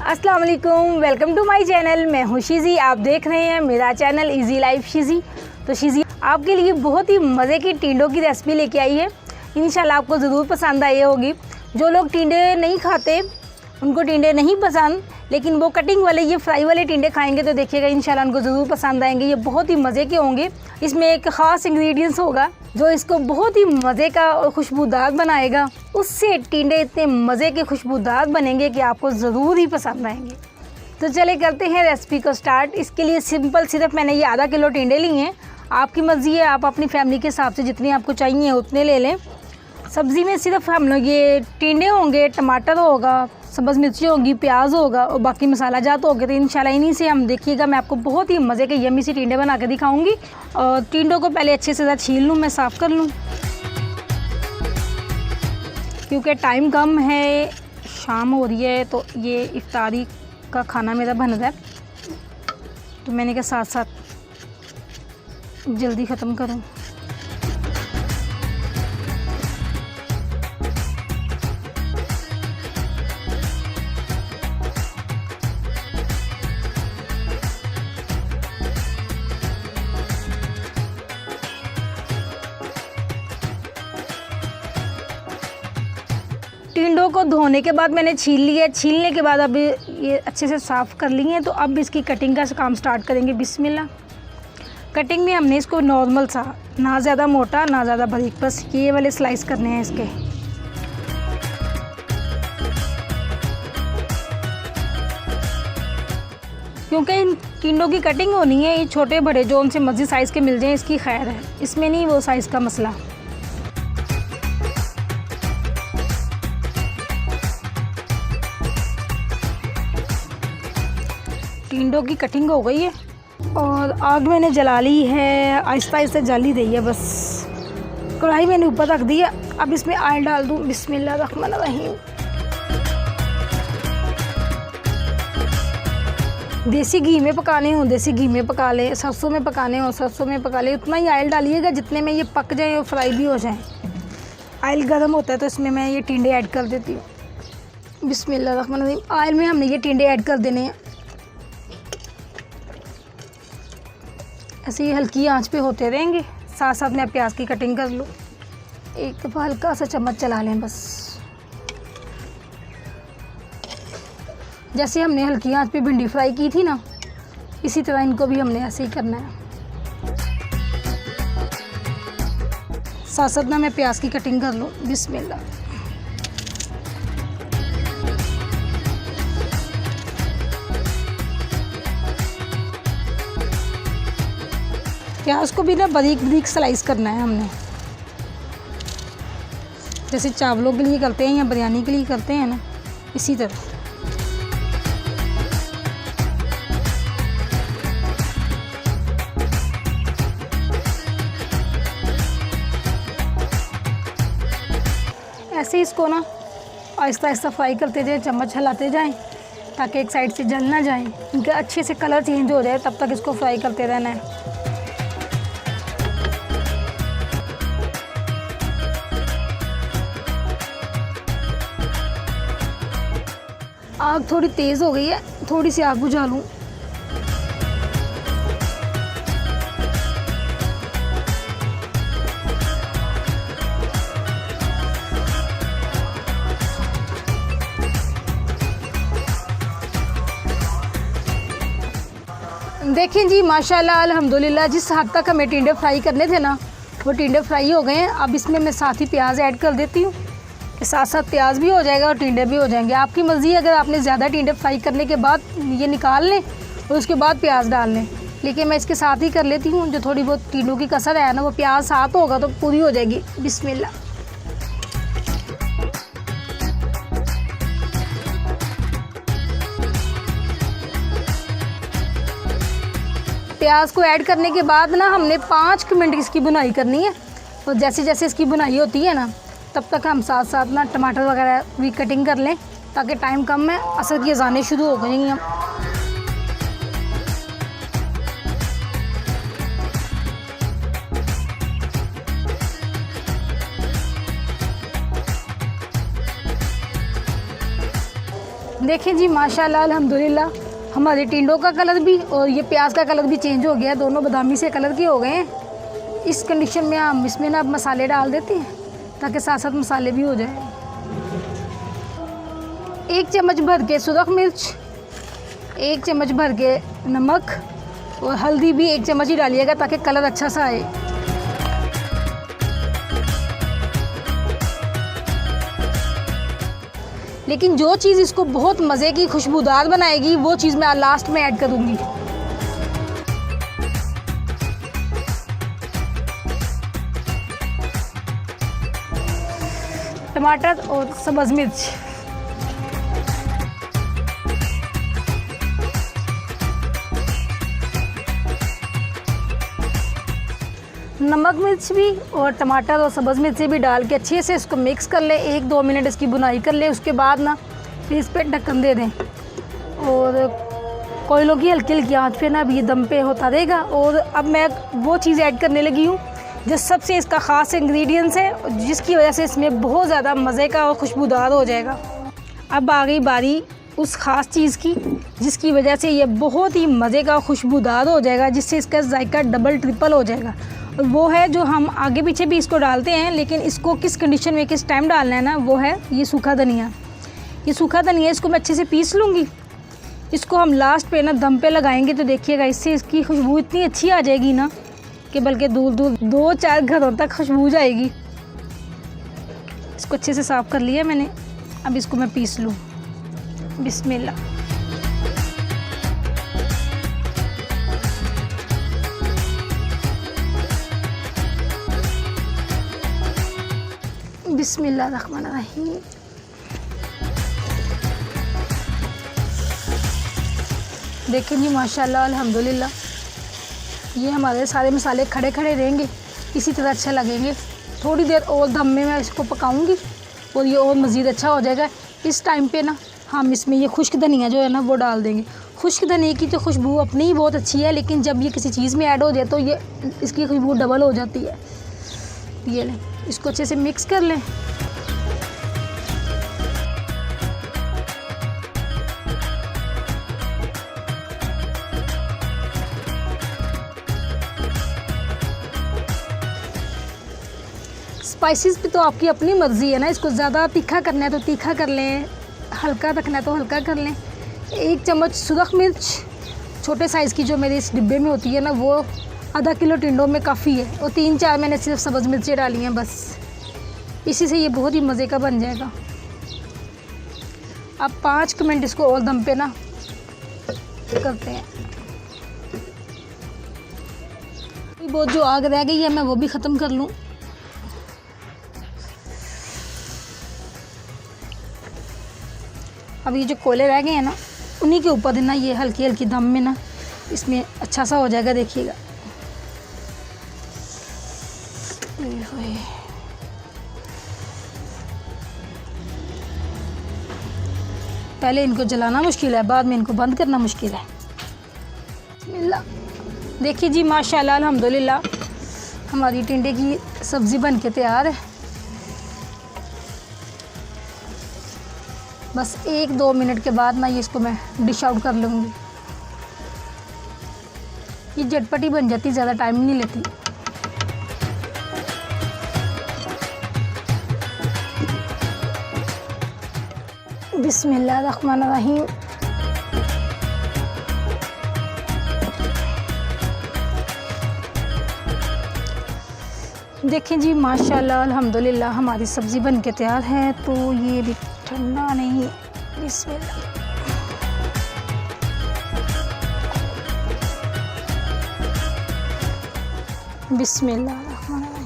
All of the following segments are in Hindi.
अस्सलाम वालेकुम, वेलकम टू माय चैनल। मैं हूँ शीज़ी, आप देख रहे हैं मेरा चैनल इजी लाइफ शीज़ी। तो शीज़ी आपके लिए बहुत ही मज़े की टिंडों की रेसिपी लेके आई है। इंशाल्लाह आपको ज़रूर पसंद आई होगी। जो लोग टिंडे नहीं खाते, उनको टिंडे नहीं पसंद, लेकिन वो कटिंग वाले ये फ्राई वाले टिंडे खाएंगे तो देखिएगा इंशाल्लाह उनको ज़रूर पसंद आएंगे। ये बहुत ही मज़े के होंगे। इसमें एक ख़ास इंग्रेडिएंट्स होगा जो इसको बहुत ही मज़े का और खुशबूदार बनाएगा। उससे टिंडे इतने मज़े के खुशबूदार बनेंगे कि आपको ज़रूर ही पसंद आएंगे। तो चले करते हैं रेसिपी को स्टार्ट। इसके लिए सिंपल सिर्फ मैंने ये आधा किलो टिंडे लिए हैं। आपकी मर्ज़ी है, आप अपनी फैमिली के हिसाब से जितने आपको चाहिए उतने ले लें। सब्ज़ी में सिर्फ हम लोग ये टिंडे होंगे, टमाटर होगा, सब्ज़ मिर्ची होगी, प्याज होगा और बाकी मसाला जात होगा। तो इंशाल्लाह इन्हीं से हम देखिएगा मैं आपको बहुत ही मज़े के यम्मी सी टिंडे बना के दिखाऊंगी। और टिंडों को पहले अच्छे से छील लूँ, मैं साफ़ कर लूँ क्योंकि टाइम कम है, शाम हो रही है। तो ये इफ्तारी का खाना मेरा बन रहा है, तो मैंने कहा साथ साथ जल्दी ख़त्म करूँ। टिंडों को धोने के बाद मैंने छील लिया। छीलने के बाद अब ये अच्छे से साफ़ कर लिए हैं। तो अब इसकी कटिंग का काम स्टार्ट करेंगे। बिस्मिल्लाह। कटिंग में हमने इसको नॉर्मल सा, ना ज़्यादा मोटा ना ज़्यादा बारीक, बस ये वाले स्लाइस करने हैं इसके। क्योंकि इन टिंडों की कटिंग होनी है, ये छोटे बड़े जो उनसे मर्जी साइज़ के मिल जाएं इसकी खैर है, इसमें नहीं वो साइज़ का मसला। टिंडों की कटिंग हो गई है और आग मैंने जला ली है, आहिस्ता आहिस्ता जल ही रही है। बस कढ़ाई मैंने ऊपर रख दी है। अब इसमें ऑयल डाल दूँ। बिस्मिल्लाहिर्रहमानिर्रहीम। देसी घी में पकाने हों देसी घी में पका लें, सरसों में पकाने हों सरसों में पका लें। उतना ही ऑयल डालिएगा जितने में ये पक जाए और फ्राई भी हो जाए। ऑयल गर्म होता है तो इसमें मैं ये टिंडे ऐड कर देती हूँ। बिस्मिल्लाहिर्रहमानिर्रहीम। ऑयल में हमने ये टिंडे ऐड कर देने हैं। ऐसे ही हल्की आंच पे होते रहेंगे। साथ साथ मैं प्याज की कटिंग कर लूँ। एक दफ़ा हल्का सा चम्मच चला लें बस। जैसे हमने हल्की आंच पे भिंडी फ्राई की थी ना, इसी तरह इनको भी हमने ऐसे ही करना है। साथ साथ ना मैं प्याज की कटिंग कर लूँ। बिस्मिल्लाह। प्याज को भी ना बारीक बारीक स्लाइस करना है हमने, जैसे चावलों के लिए करते हैं या बिरयानी के लिए करते हैं ना, इसी तरह। ऐसे इसको ना आहिस्ता आहिस्ता फ्राई करते जाएं, चम्मच हिलाते जाएं ताकि एक साइड से जल ना जाए। इनका अच्छे से कलर चेंज हो जाए तब तक इसको फ्राई करते रहना है। आग थोड़ी तेज़ हो गई है, थोड़ी सी आग बुझा लूँ। देखें जी, माशाल्लाह अल्हम्दुलिल्लाह, जिस हद तक हमें टिंडे फ्राई करने थे ना, वो टिंडे फ्राई हो गए हैं। अब इसमें मैं साथ ही प्याज ऐड कर देती हूँ कि साथ साथ प्याज भी हो जाएगा और टिंडे भी हो जाएंगे। आपकी मर्ज़ी है, अगर आपने ज़्यादा टिंडे फ्राई करने के बाद ये निकाल लें और उसके बाद प्याज डाल लें, लेकिन मैं इसके साथ ही कर लेती हूँ। जो थोड़ी बहुत टिंडों की कसर है ना, वो प्याज साथ होगा तो पूरी हो जाएगी। बिस्मिल्लाह। प्याज को ऐड करने के बाद ना हमने 5 मिनट इसकी भुनाई करनी है। और जैसे जैसे इसकी भुनाई होती है ना, तब तक हम साथ साथ ना टमाटर वगैरह भी कटिंग कर लें ताकि टाइम कम है, असर की अज़ानें शुरू हो गई हैं। देखिए जी माशाल्लाह अल्हम्दुलिल्लाह हमारे टिंडों का कलर भी और ये प्याज का कलर भी चेंज हो गया, दोनों बादामी से कलर के हो गए हैं। इस कंडीशन में हम इसमें ना अब मसाले डाल देते हैं ताकि साथ साथ मसाले भी हो जाए। 1 चम्मच भर के सुरख मिर्च, 1 चम्मच भर के नमक और हल्दी भी 1 चम्मच ही डालिएगा ताकि कलर अच्छा सा आए। लेकिन जो चीज़ इसको बहुत मज़े की खुशबूदार बनाएगी वो चीज़ मैं लास्ट में ऐड करूँगी। टमाटर और सब्ज़ मिर्च, नमक मिर्च भी और टमाटर और सब्ज़ मिर्च भी डाल के अच्छे से इसको मिक्स कर ले। 1-2 मिनट इसकी बुनाई कर ले। उसके बाद ना फिर इस पर ढक्कन दे दें और कोयलों की हल्की हल्की आंच पे ना अब ये दम पे होता रहेगा। और अब मैं वो चीज़ ऐड करने लगी हूँ जो सबसे इसका ख़ास इंग्रेडिएंट्स है, जिसकी वजह से इसमें बहुत ज़्यादा मज़े का और खुशबूदार हो जाएगा। अब आ गई बारी उस ख़ास चीज़ की जिसकी वजह से ये बहुत ही मज़े का और खुशबूदार हो जाएगा, जिससे इसका जायका डबल ट्रिपल हो जाएगा। और वो है जो हम आगे पीछे भी इसको डालते हैं, लेकिन इसको किस कंडीशन में किस टाइम डालना है ना, वो है ये सूखा धनिया। ये सूखा धनिया इसको मैं अच्छे से पीस लूँगी। इसको हम लास्ट पे ना दम पे लगाएंगे तो देखिएगा इससे इसकी खुशबू इतनी अच्छी आ जाएगी ना कि बल्कि दूर दूर 2-4 घरों तक खुशबू जाएगी। इसको अच्छे से साफ़ कर लिया मैंने। अब इसको मैं पीस लूँ। बिस्मिल्लाह। बिस्मिल्लाहिर्रहमानिर्रहीम। देखिए जी माशाल्लाह अल्हम्दुलिल्लाह ये हमारे सारे मसाले खड़े खड़े रहेंगे, इसी तरह अच्छा लगेंगे। थोड़ी देर और दम में मैं इसको पकाऊंगी और ये और मज़ीद अच्छा हो जाएगा। इस टाइम पे ना हम इसमें ये खुश्क धनिया जो है ना वो डाल देंगे। खुश्क धनिया की तो खुशबू अपनी ही बहुत अच्छी है, लेकिन जब ये किसी चीज़ में ऐड हो जाए तो ये इसकी खुशबू डबल हो जाती है। ये लें, इसको अच्छे से मिक्स कर लें। स्पाइसेस भी तो आपकी अपनी मर्ज़ी है ना, इसको ज़्यादा तीखा करना है तो तीखा कर लें, हल्का रखना है तो हल्का कर लें। 1 चम्मच सुरख मिर्च छोटे साइज़ की जो मेरे इस डिब्बे में होती है ना, वो आधा किलो टिंडों में काफ़ी है। और 3-4 मैंने सिर्फ सब्ज़ मिर्चें डाली हैं बस। इसी से ये बहुत ही मज़े का बन जाएगा। अब 5 मिनट इसको और दम पे ना करते हैं। बहुत जो आग रह गई है मैं वो भी ख़त्म कर लूँ। अब ये जो कोयले रह गए हैं ना उन्हीं के ऊपर ना ये हल्की हल्की दम में ना इसमें अच्छा सा हो जाएगा। देखिएगा पहले इनको जलाना मुश्किल है, बाद में इनको बंद करना मुश्किल है। देखिए जी माशाल्लाह अल्हम्दुलिल्लाह हमारी टिंडे की सब्ज़ी बन के तैयार है। बस 1-2 मिनट के बाद ना ये इसको मैं डिश आउट कर लूँगी। ये झटपटी बन जाती, ज़्यादा टाइम नहीं लेती। बिस्मिल्लाहिर्रहमानिर्रहीम। देखें जी माशाल्लाह अल्हम्दुलिल्लाह हमारी सब्ज़ी बन के तैयार है। तो ये भी ठंडा नहीं, बिस्मिल्लाह। बिस्मिल्लाहिर्रहमानिर्रहीम।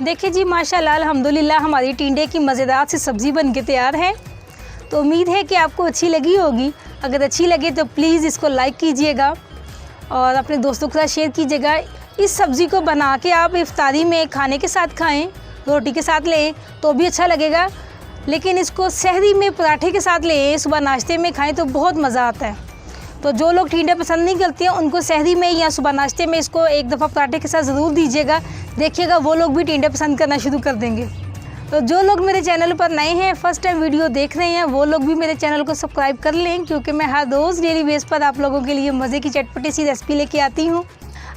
देखिए जी माशाल्लाह अल्हम्दुलिल्लाह हमारी टिंडे की मज़ेदार सी सब्ज़ी बन के तैयार है। तो उम्मीद है कि आपको अच्छी लगी होगी। अगर अच्छी लगे तो प्लीज़ इसको लाइक कीजिएगा और अपने दोस्तों के साथ शेयर कीजिएगा। इस सब्ज़ी को बना के आप इफ्तारी में खाने के साथ खाएं, रोटी के साथ लें तो भी अच्छा लगेगा। लेकिन इसको सहरी में पराठे के साथ लें, सुबह नाश्ते में खाएं तो बहुत मज़ा आता है। तो जो लोग टिंडे पसंद नहीं करते हैं उनको सहरी में या सुबह नाश्ते में इसको एक दफ़ा पराठे के साथ ज़रूर दीजिएगा, देखिएगा वो लोग भी टिंडे पसंद करना शुरू कर देंगे। तो जो लोग मेरे चैनल पर नए हैं, फर्स्ट टाइम वीडियो देख रहे हैं, वो लोग भी मेरे चैनल को सब्सक्राइब कर लें, क्योंकि मैं हर रोज़ डेली बेस पर आप लोगों के लिए मज़े की चटपटी सी रेसिपी लेके आती हूँ।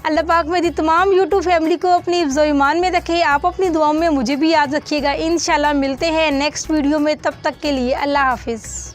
अल्लाह पाक मेरी तमाम यूट्यूब फैमिली को अपनी हिफ्ज़-ओ ईमान में रखे। आप अपनी दुआओं में मुझे भी याद रखिएगा। इंशाल्लाह मिलते हैं नेक्स्ट वीडियो में, तब तक के लिए अल्लाह हाफिज़।